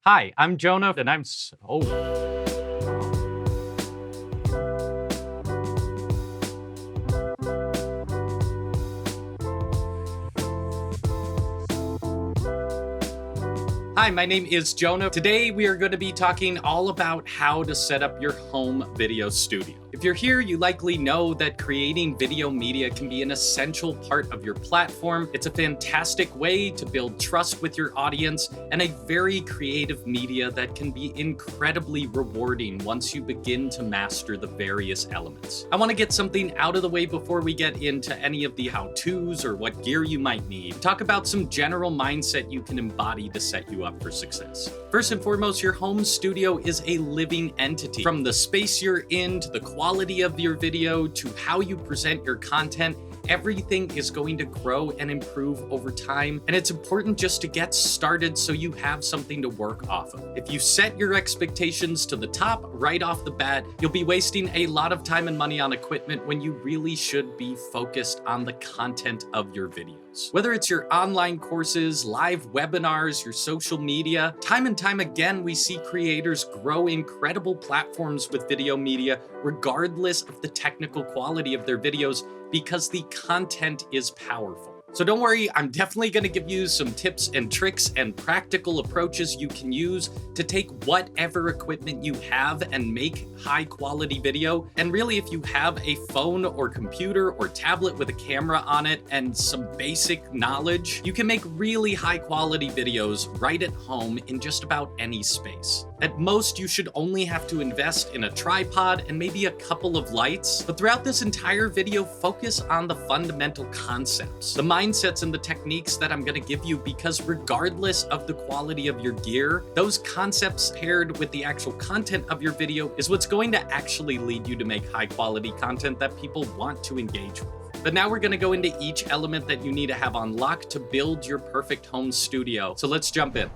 Hi, I'm Jonah, and I'm Hi, my name is Jonah. Today we are going to be talking all about how to set up your home video studio. If you're here, you likely know that creating video media can be an essential part of your platform. It's a fantastic way to build trust with your audience and a very creative media that can be incredibly rewarding once you begin to master the various elements. I want to get something out of the way before we get into any of the how-tos or what gear you might need. Talk about some general mindset you can embody to set you up for success. First and foremost, your home studio is a living entity. From the space you're in, to the quality of your video, to how you present your content, everything is going to grow and improve over time, and it's important just to get started so you have something to work off of. If you set your expectations to the top right off the bat, you'll be wasting a lot of time and money on equipment when you really should be focused on the content of your videos. Whether it's your online courses, live webinars, your social media, time and time again, we see creators grow incredible platforms with video media, regardless of the technical quality of their videos, because the content is powerful. So don't worry, I'm definitely going to give you some tips and tricks and practical approaches you can use to take whatever equipment you have and make high quality video. And really, if you have a phone or computer or tablet with a camera on it and some basic knowledge, you can make really high quality videos right at home in just about any space. At most, you should only have to invest in a tripod and maybe a couple of lights. But throughout this entire video, focus on the fundamental concepts, the mindsets and the techniques that I'm going to give you, because regardless of the quality of your gear, those concepts paired with the actual content of your video is what's going to actually lead you to make high quality content that people want to engage with. But now we're going to go into each element that you need to have on lock to build your perfect home studio. So let's jump in.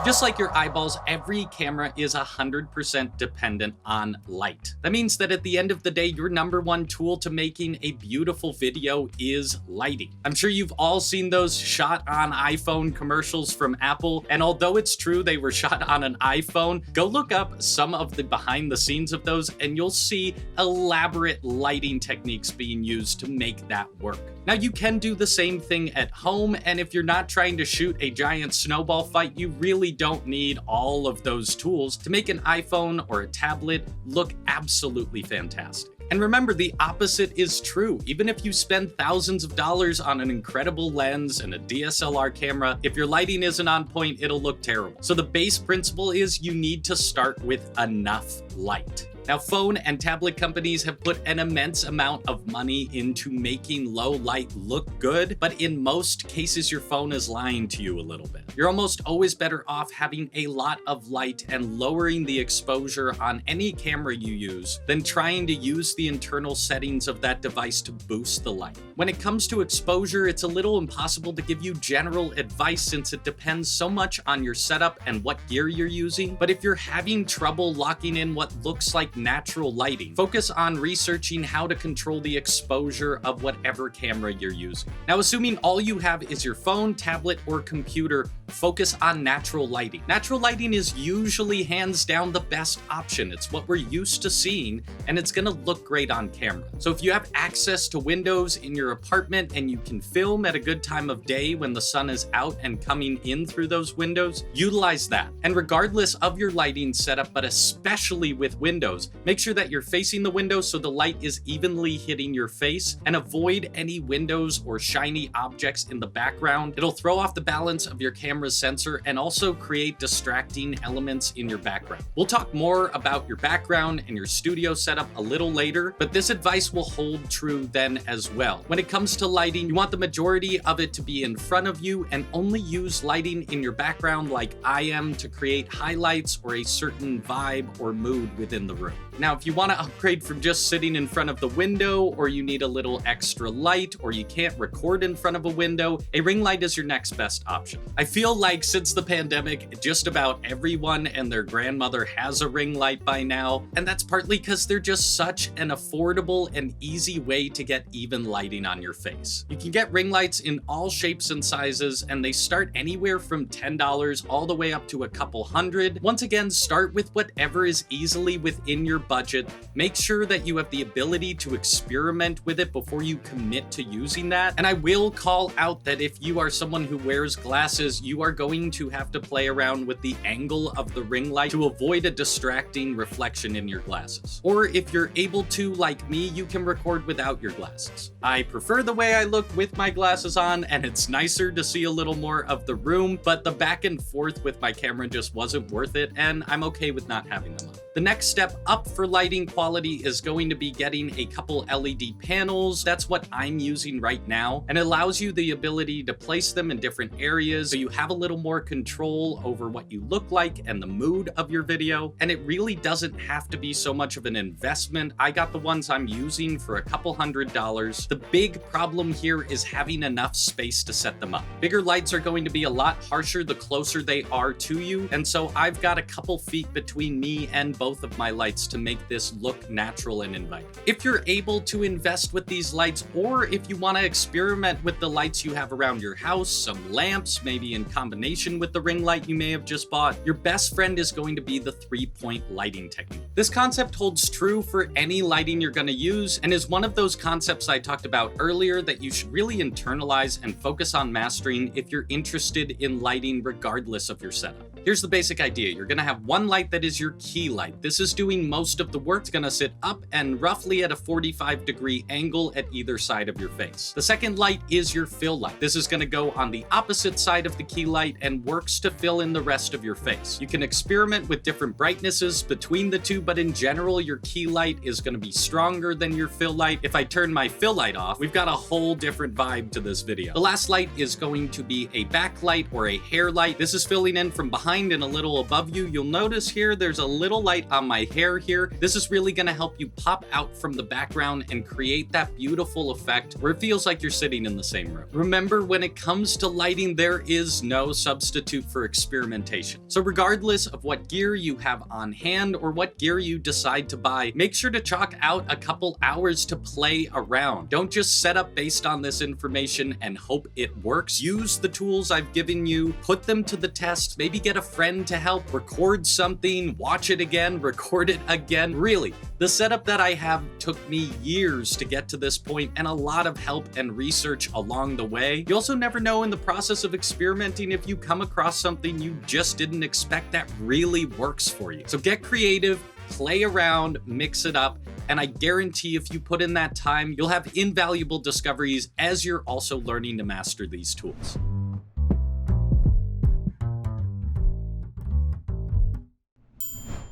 Just like your eyeballs, every camera is 100% dependent on light. That means that at the end of the day, your number one tool to making a beautiful video is lighting. I'm sure you've all seen those shot on iPhone commercials from Apple, and although it's true they were shot on an iPhone, go look up some of the behind the scenes of those and you'll see elaborate lighting techniques being used to make that work. Now, you can do the same thing at home, and if you're not trying to shoot a giant snowball fight, you really don't need all of those tools to make an iPhone or a tablet look absolutely fantastic. And remember, the opposite is true. Even if you spend thousands of dollars on an incredible lens and a DSLR camera, if your lighting isn't on point, it'll look terrible. So the base principle is you need to start with enough light. Now, phone and tablet companies have put an immense amount of money into making low light look good, but in most cases, your phone is lying to you a little bit. You're almost always better off having a lot of light and lowering the exposure on any camera you use than trying to use the internal settings of that device to boost the light. When it comes to exposure, it's a little impossible to give you general advice since it depends so much on your setup and what gear you're using. But if you're having trouble locking in what looks like natural lighting, focus on researching how to control the exposure of whatever camera you're using. Now, assuming all you have is your phone, tablet, or computer, focus on natural lighting. Natural lighting is usually hands down the best option. It's what we're used to seeing, and it's gonna look great on camera. So if you have access to windows in your apartment and you can film at a good time of day when the sun is out and coming in through those windows, utilize that. And regardless of your lighting setup, but especially with windows, make sure that you're facing the window so the light is evenly hitting your face, and avoid any windows or shiny objects in the background. It'll throw off the balance of your camera's sensor and also create distracting elements in your background. We'll talk more about your background and your studio setup a little later, but this advice will hold true then as well. When it comes to lighting, you want the majority of it to be in front of you and only use lighting in your background like I am to create highlights or a certain vibe or mood within the room. Now, if you want to upgrade from just sitting in front of the window, or you need a little extra light, or you can't record in front of a window, a ring light is your next best option. I feel like since the pandemic, just about everyone and their grandmother has a ring light by now, and that's partly because they're just such an affordable and easy way to get even lighting on your face. You can get ring lights in all shapes and sizes, and they start anywhere from $10 all the way up to a couple hundred. Once again, start with whatever is easily within your budget. Make sure that you have the ability to experiment with it before you commit to using that. And I will call out that if you are someone who wears glasses, you are going to have to play around with the angle of the ring light to avoid a distracting reflection in your glasses. Or if you're able to, like me, you can record without your glasses. I prefer the way I look with my glasses on, and it's nicer to see a little more of the room, but the back and forth with my camera just wasn't worth it, and I'm okay with not having them on. The next step up for lighting quality is going to be getting a couple LED panels. That's what I'm using right now, and it allows you the ability to place them in different areas so you have a little more control over what you look like and the mood of your video. And it really doesn't have to be so much of an investment. I got the ones I'm using for a couple $100s. The big problem here is having enough space to set them up. Bigger lights are going to be a lot harsher the closer they are to you, and so I've got a couple feet between me and both of my lights to make this look natural and inviting. If you're able to invest with these lights, or if you want to experiment with the lights you have around your house, some lamps, maybe in combination with the ring light you may have just bought, your best friend is going to be the 3-point lighting technique. This concept holds true for any lighting you're going to use, and is one of those concepts I talked about earlier that you should really internalize and focus on mastering if you're interested in lighting regardless of your setup. Here's the basic idea. You're going to have one light that is your key light. This is doing most of the work. It's going to sit up and roughly at a 45-degree angle at either side of your face. The second light is your fill light. This is going to go on the opposite side of the key light and works to fill in the rest of your face. You can experiment with different brightnesses between the two, but in general, your key light is going to be stronger than your fill light. If I turn my fill light off, we've got a whole different vibe to this video. The last light is going to be a backlight or a hair light. This is filling in from behind and a little above you. You'll notice here there's a little light on my hair here. This is really going to help you pop out from the background and create that beautiful effect where it feels like you're sitting in the same room. Remember, when it comes to lighting, there is no substitute for experimentation. So regardless of what gear you have on hand or what gear you decide to buy, make sure to chalk out a couple hours to play around. Don't just set up based on this information and hope it works. Use the tools I've given you, put them to the test, maybe get a friend to help, record something, watch it again, record it again. Really, the setup that I have took me years to get to this point, and a lot of help and research along the way. You also never know in the process of experimenting if you come across something you just didn't expect that really works for you. So get creative, play around, mix it up, and I guarantee if you put in that time, you'll have invaluable discoveries as you're also learning to master these tools.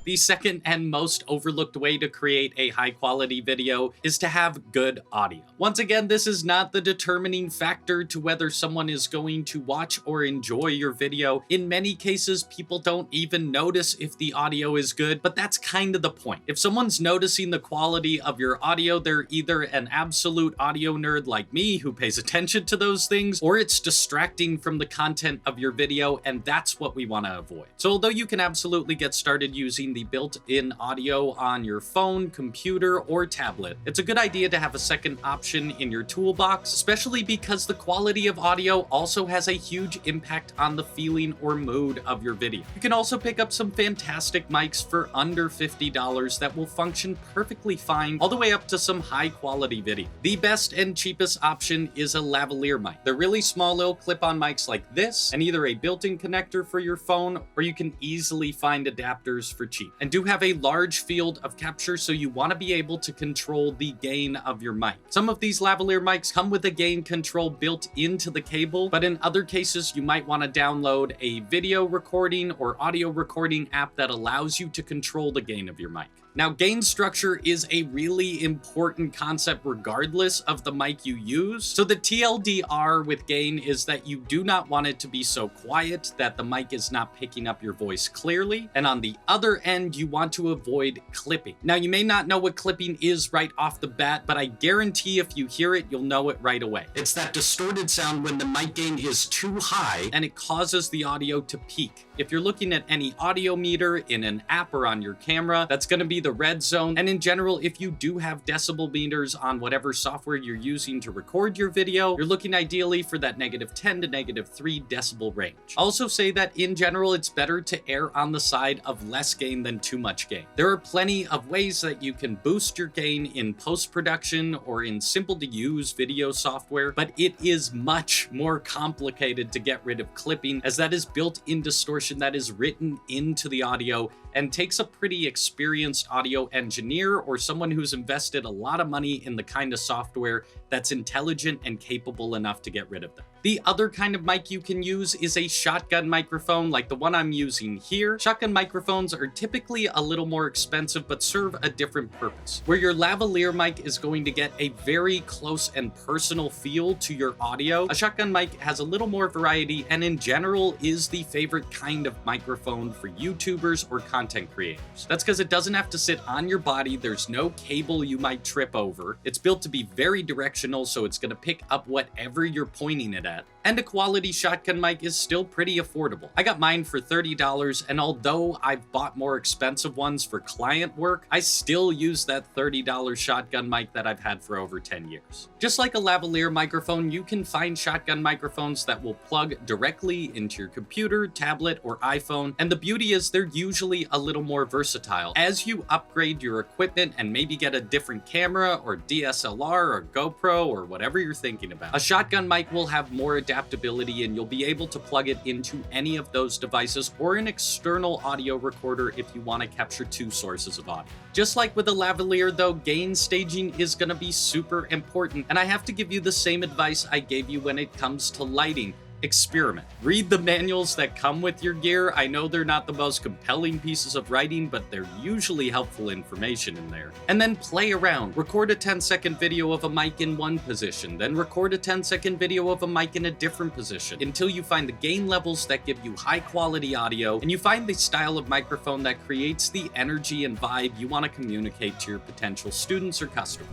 The second and most overlooked way to create a high quality video is to have good audio. Once again, this is not the determining factor to whether someone is going to watch or enjoy your video. In many cases, people don't even notice if the audio is good, but that's kind of the point. If someone's noticing the quality of your audio, they're either an absolute audio nerd like me who pays attention to those things, or it's distracting from the content of your video, and that's what we want to avoid. So although you can absolutely get started using the built-in audio on your phone, computer, or tablet, it's a good idea to have a second option in your toolbox, especially because the quality of audio also has a huge impact on the feeling or mood of your video. You can also pick up some fantastic mics for under $50 that will function perfectly fine, all the way up to some high-quality video. The best and cheapest option is a lavalier mic. They're really small little clip-on mics like this, and either a built-in connector for your phone, or you can easily find adapters for cheap. And do have a large field of capture, so you want to be able to control the gain of your mic. Some of these lavalier mics come with a gain control built into the cable, but in other cases you might want to download a video recording or audio recording app that allows you to control the gain of your mic. Now, gain structure is a really important concept regardless of the mic you use. So the TLDR with gain is that you do not want it to be so quiet that the mic is not picking up your voice clearly. And on the other end, you want to avoid clipping. Now, you may not know what clipping is right off the bat, but I guarantee if you hear it, you'll know it right away. It's that distorted sound when the mic gain is too high and it causes the audio to peak. If you're looking at any audio meter in an app or on your camera, that's going to be the red zone. And in general, if you do have decibel meters on whatever software you're using to record your video, you're looking ideally for that -10 to -3 decibel range. Also say that in general, it's better to err on the side of less gain than too much gain. There are plenty of ways that you can boost your gain in post-production or in simple to use video software, but it is much more complicated to get rid of clipping, as that is built-in distortion that is written into the audio and takes a pretty experienced audio engineer or someone who's invested a lot of money in the kind of software that's intelligent and capable enough to get rid of them. The other kind of mic you can use is a shotgun microphone like the one I'm using here. Shotgun microphones are typically a little more expensive but serve a different purpose. Where your lavalier mic is going to get a very close and personal feel to your audio, a shotgun mic has a little more variety and in general is the favorite kind of microphone for YouTubers or content creators. That's because it doesn't have to sit on your body, there's no cable you might trip over, it's built to be very directional so it's going to pick up whatever you're pointing it at. And a quality shotgun mic is still pretty affordable. I got mine for $30, and although I've bought more expensive ones for client work, I still use that $30 shotgun mic that I've had for over 10 years. Just like a lavalier microphone, you can find shotgun microphones that will plug directly into your computer, tablet, or iPhone, and the beauty is they're usually a little more versatile. As you upgrade your equipment and maybe get a different camera or DSLR or GoPro or whatever you're thinking about, a shotgun mic will have more adaptability and you'll be able to plug it into any of those devices or an external audio recorder if you want to capture two sources of audio. Just like with a lavalier though, gain staging is going to be super important, and I have to give you the same advice I gave you when it comes to lighting. Experiment. Read the manuals that come with your gear. I know they're not the most compelling pieces of writing, but they're usually helpful information in there. And then play around. Record a 10-second video of a mic in one position, then record a 10-second video of a mic in a different position until you find the gain levels that give you high quality audio and you find the style of microphone that creates the energy and vibe you want to communicate to your potential students or customers.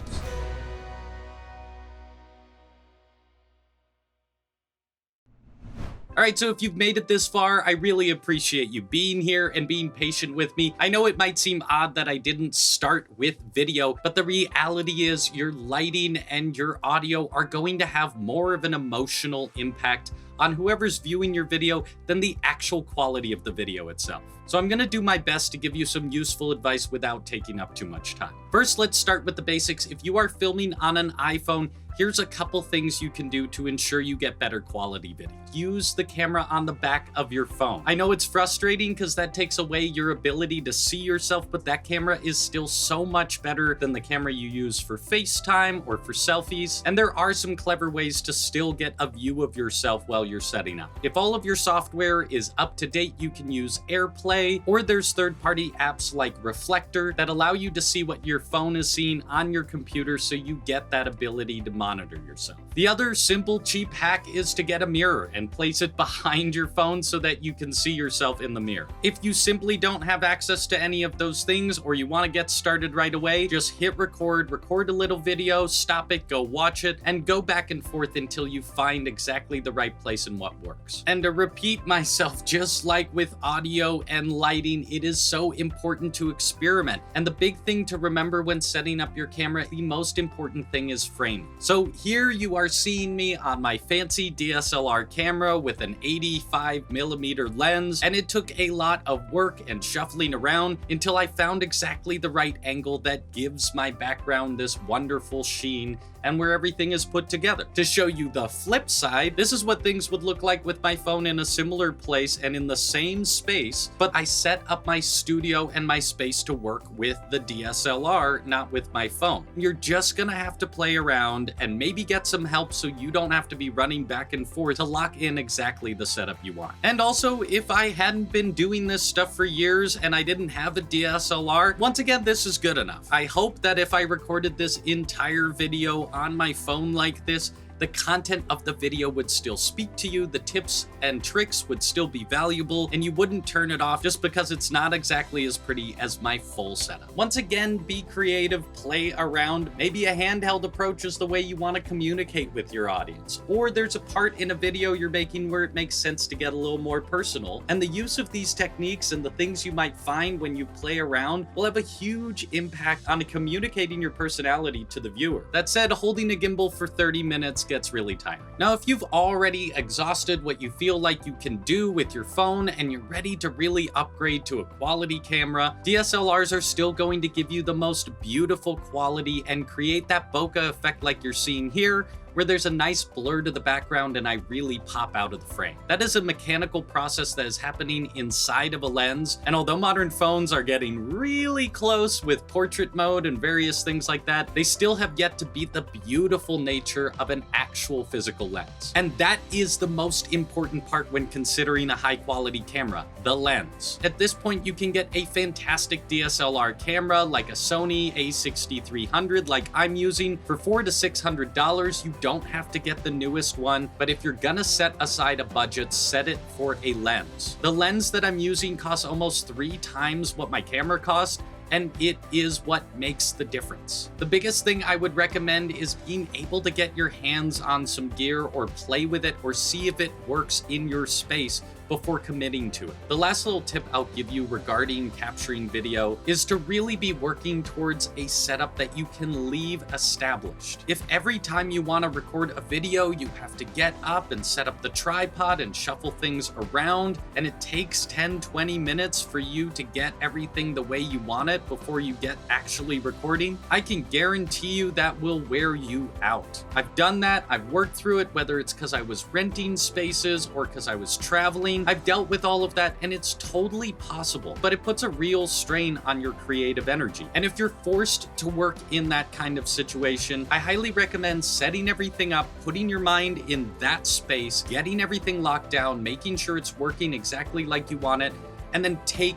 Alright, so if you've made it this far, I really appreciate you being here and being patient with me. I know it might seem odd that I didn't start with video, but the reality is your lighting and your audio are going to have more of an emotional impact on whoever's viewing your video than the actual quality of the video itself. So I'm gonna do my best to give you some useful advice without taking up too much time. First, let's start with the basics. If you are filming on an iPhone, here's a couple things you can do to ensure you get better quality video. Use the camera on the back of your phone. I know it's frustrating because that takes away your ability to see yourself, but that camera is still so much better than the camera you use for FaceTime or for selfies. And there are some clever ways to still get a view of yourself while you're setting up. If all of your software is up to date, you can use AirPlay, or there's third-party apps like Reflector that allow you to see what your phone is seeing on your computer so you get that ability to monitor yourself. The other simple, cheap hack is to get a mirror and place it behind your phone so that you can see yourself in the mirror. If you simply don't have access to any of those things or you want to get started right away, just hit record a little video, stop it, go watch it, and go back and forth until you find exactly the right place and what works. And to repeat myself, just like with audio and lighting, it is so important to experiment. And the big thing to remember when setting up your camera, the most important thing is framing. So here you are seeing me on my fancy DSLR camera with an 85mm lens, and it took a lot of work and shuffling around until I found exactly the right angle that gives my background this wonderful sheen and where everything is put together. To show you the flip side, this is what things things would look like with my phone in a similar place and in the same space, but I set up my studio and my space to work with the DSLR, not with my phone. You're just gonna have to play around and maybe get some help so you don't have to be running back and forth to lock in exactly the setup you want. And also, if I hadn't been doing this stuff for years and I didn't have a DSLR, once again, this is good enough. I hope that if I recorded this entire video on my phone like this, the content of the video would still speak to you, the tips and tricks would still be valuable, and you wouldn't turn it off just because it's not exactly as pretty as my full setup. Once again, be creative, play around. Maybe a handheld approach is the way you want to communicate with your audience. Or there's a part in a video you're making where it makes sense to get a little more personal. And the use of these techniques and the things you might find when you play around will have a huge impact on communicating your personality to the viewer. That said, holding a gimbal for 30 minutes gets really tiring. Now, if you've already exhausted what you feel like you can do with your phone and you're ready to really upgrade to a quality camera, DSLRs are still going to give you the most beautiful quality and create that bokeh effect like you're seeing here, where there's a nice blur to the background and I really pop out of the frame. That is a mechanical process that is happening inside of a lens, and although modern phones are getting really close with portrait mode and various things like that, they still have yet to beat the beautiful nature of an actual physical lens. And that is the most important part when considering a high quality camera, the lens. At this point, you can get a fantastic DSLR camera like a Sony a6300 like I'm using for $400 to $600. You don't have to get the newest one, but if you're gonna set aside a budget, set it for a lens. The lens that I'm using costs almost 3 times what my camera cost, and it is what makes the difference. The biggest thing I would recommend is being able to get your hands on some gear or play with it or see if it works in your space before committing to it. The last little tip I'll give you regarding capturing video is to really be working towards a setup that you can leave established. If every time you want to record a video, you have to get up and set up the tripod and shuffle things around, and it takes 10-20 minutes for you to get everything the way you want it before you get actually recording, I can guarantee you that will wear you out. I've done that, I've worked through it, whether it's because I was renting spaces or because I was traveling. I've dealt with all of that, and it's totally possible, but it puts a real strain on your creative energy. And if you're forced to work in that kind of situation, I highly recommend setting everything up, putting your mind in that space, getting everything locked down, making sure it's working exactly like you want it, and then take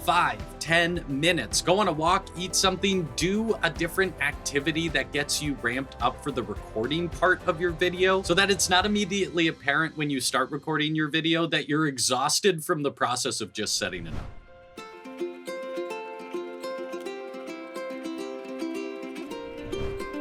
5-10 minutes. Go on a walk, eat something, do a different activity that gets you ramped up for the recording part of your video so that it's not immediately apparent when you start recording your video that you're exhausted from the process of just setting it up.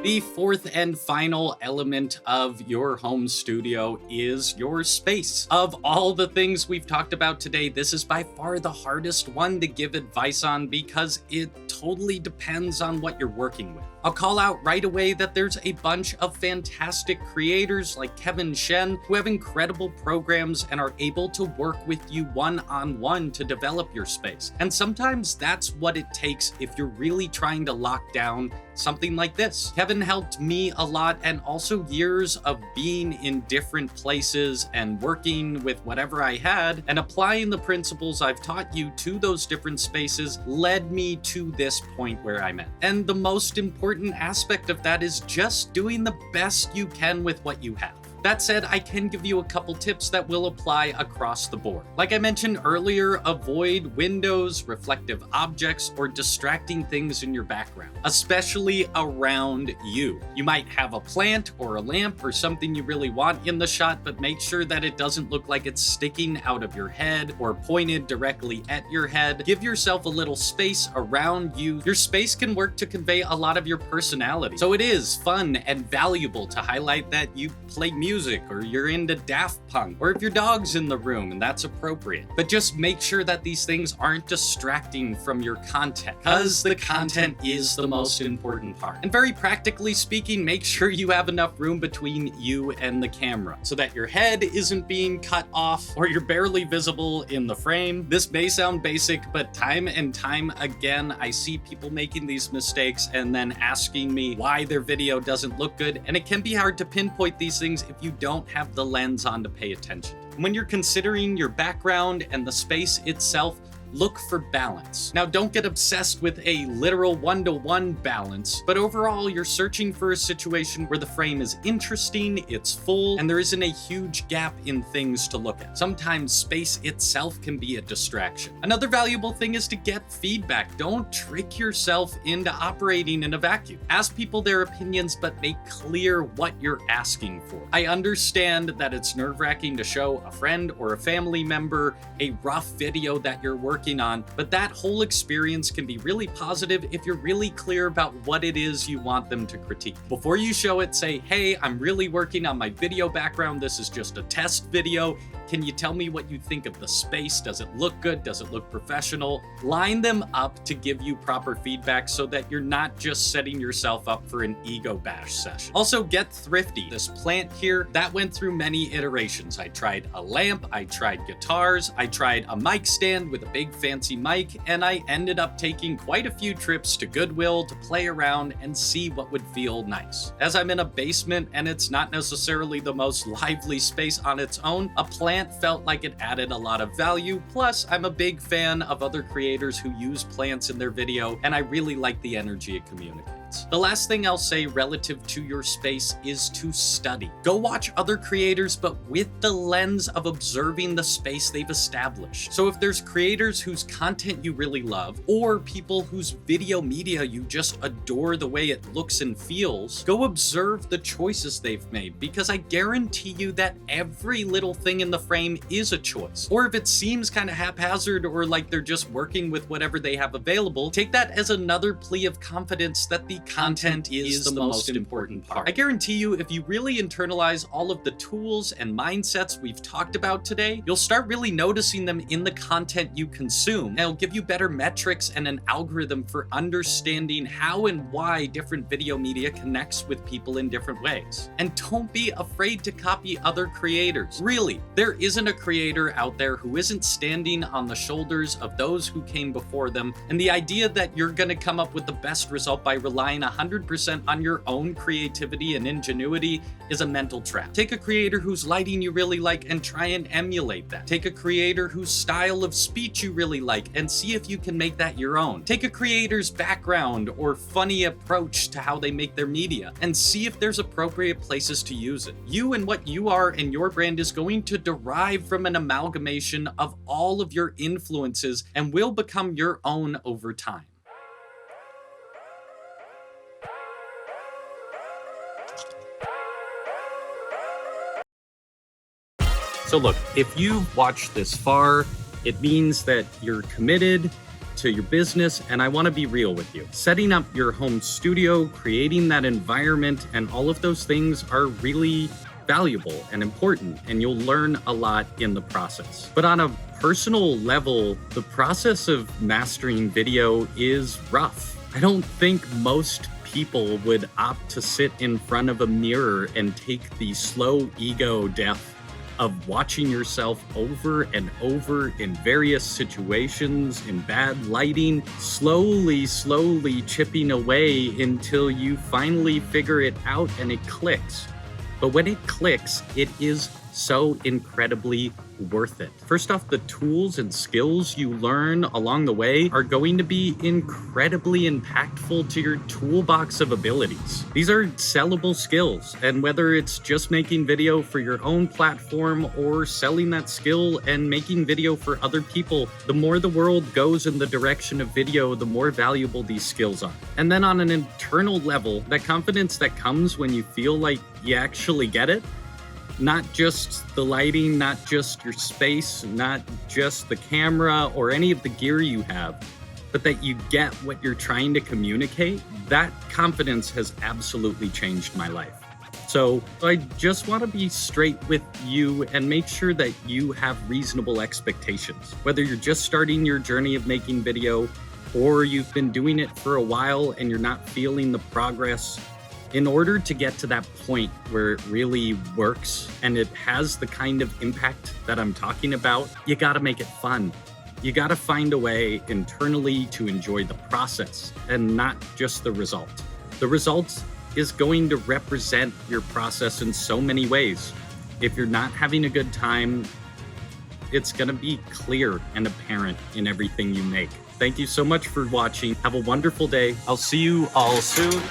The fourth and final element of your home studio is your space. Of all the things we've talked about today, this is by far the hardest one to give advice on because it totally depends on what you're working with. I'll call out right away that there's a bunch of fantastic creators like Kevin Shen who have incredible programs and are able to work with you one-on-one to develop your space. And sometimes that's what it takes if you're really trying to lock down something like this. Kevin helped me a lot, and also years of being in different places and working with whatever I had and applying the principles I've taught you to those different spaces led me to this point where I'm at. And the most important aspect of that is just doing the best you can with what you have. That said, I can give you a couple tips that will apply across the board. Like I mentioned earlier, avoid windows, reflective objects, or distracting things in your background, especially around you. You might have a plant or a lamp or something you really want in the shot, but make sure that it doesn't look like it's sticking out of your head or pointed directly at your head. Give yourself a little space around you. Your space can work to convey a lot of your personality. So it is fun and valuable to highlight that you play music or you're into Daft Punk, or if your dog's in the room and that's appropriate. But just make sure that these things aren't distracting from your content, because the content is the most important part. And very practically speaking, make sure you have enough room between you and the camera so that your head isn't being cut off or you're barely visible in the frame. This may sound basic, but time and time again, I see people making these mistakes and then asking me why their video doesn't look good. And it can be hard to pinpoint these things if you don't have the lens on to pay attention. When you're considering your background and the space itself, look for balance. Now, don't get obsessed with a literal one-to-one balance, but overall, you're searching for a situation where the frame is interesting, it's full, and there isn't a huge gap in things to look at. Sometimes space itself can be a distraction. Another valuable thing is to get feedback. Don't trick yourself into operating in a vacuum. Ask people their opinions, but make clear what you're asking for. I understand that it's nerve-wracking to show a friend or a family member a rough video that you're working on, but that whole experience can be really positive if you're really clear about what it is you want them to critique. Before you show it, say, hey, I'm really working on my video background. This is just a test video. Can you tell me what you think of the space? Does it look good? Does it look professional? Line them up to give you proper feedback so that you're not just setting yourself up for an ego bash session. Also, get thrifty. This plant here, that went through many iterations. I tried a lamp, I tried guitars, I tried a mic stand with a big fancy mic, and I ended up taking quite a few trips to Goodwill to play around and see what would feel nice. As I'm in a basement and it's not necessarily the most lively space on its own, a plant felt like it added a lot of value. Plus, I'm a big fan of other creators who use plants in their video, and I really like the energy it communicates. The last thing I'll say relative to your space is to study. Go watch other creators, but with the lens of observing the space they've established. So if there's creators whose content you really love, or people whose video media you just adore the way it looks and feels, go observe the choices they've made, because I guarantee you that every little thing in the frame is a choice. Or if it seems kind of haphazard or like they're just working with whatever they have available, take that as another plea of confidence that the content is the most important part. I guarantee you, if you really internalize all of the tools and mindsets we've talked about today, you'll start really noticing them in the content you consume, and it'll give you better metrics and an algorithm for understanding how and why different video media connects with people in different ways. And don't be afraid to copy other creators. Really, there isn't a creator out there who isn't standing on the shoulders of those who came before them, and the idea that you're going to come up with the best result by relying 100% on your own creativity and ingenuity is a mental trap. Take a creator whose lighting you really like and try and emulate that. Take a creator whose style of speech you really like and see if you can make that your own. Take a creator's background or funny approach to how they make their media and see if there's appropriate places to use it. You and what you are and your brand is going to derive from an amalgamation of all of your influences and will become your own over time. So look, if you've watched this far, it means that you're committed to your business, and I want to be real with you. Setting up your home studio, creating that environment, and all of those things are really valuable and important, and you'll learn a lot in the process. But on a personal level, the process of mastering video is rough. I don't think most people would opt to sit in front of a mirror and take the slow ego death of watching yourself over and over in various situations, in bad lighting, slowly chipping away until you finally figure it out and it clicks. But when it clicks, it is so incredibly worth it. First off, the tools and skills you learn along the way are going to be incredibly impactful to your toolbox of abilities. These are sellable skills, and whether it's just making video for your own platform or selling that skill and making video for other people, the more the world goes in the direction of video, the more valuable these skills are. And then on an internal level, that confidence that comes when you feel like you actually get it, not just the lighting, not just your space, not just the camera or any of the gear you have, but that you get what you're trying to communicate, that confidence has absolutely changed my life. So I just want to be straight with you and make sure that you have reasonable expectations. Whether you're just starting your journey of making video or you've been doing it for a while and you're not feeling the progress, in order to get to that point where it really works and it has the kind of impact that I'm talking about, you got to make it fun. You got to find a way internally to enjoy the process and not just the result. The result is going to represent your process in so many ways. If you're not having a good time, it's going to be clear and apparent in everything you make. Thank you so much for watching. Have a wonderful day. I'll see you all soon.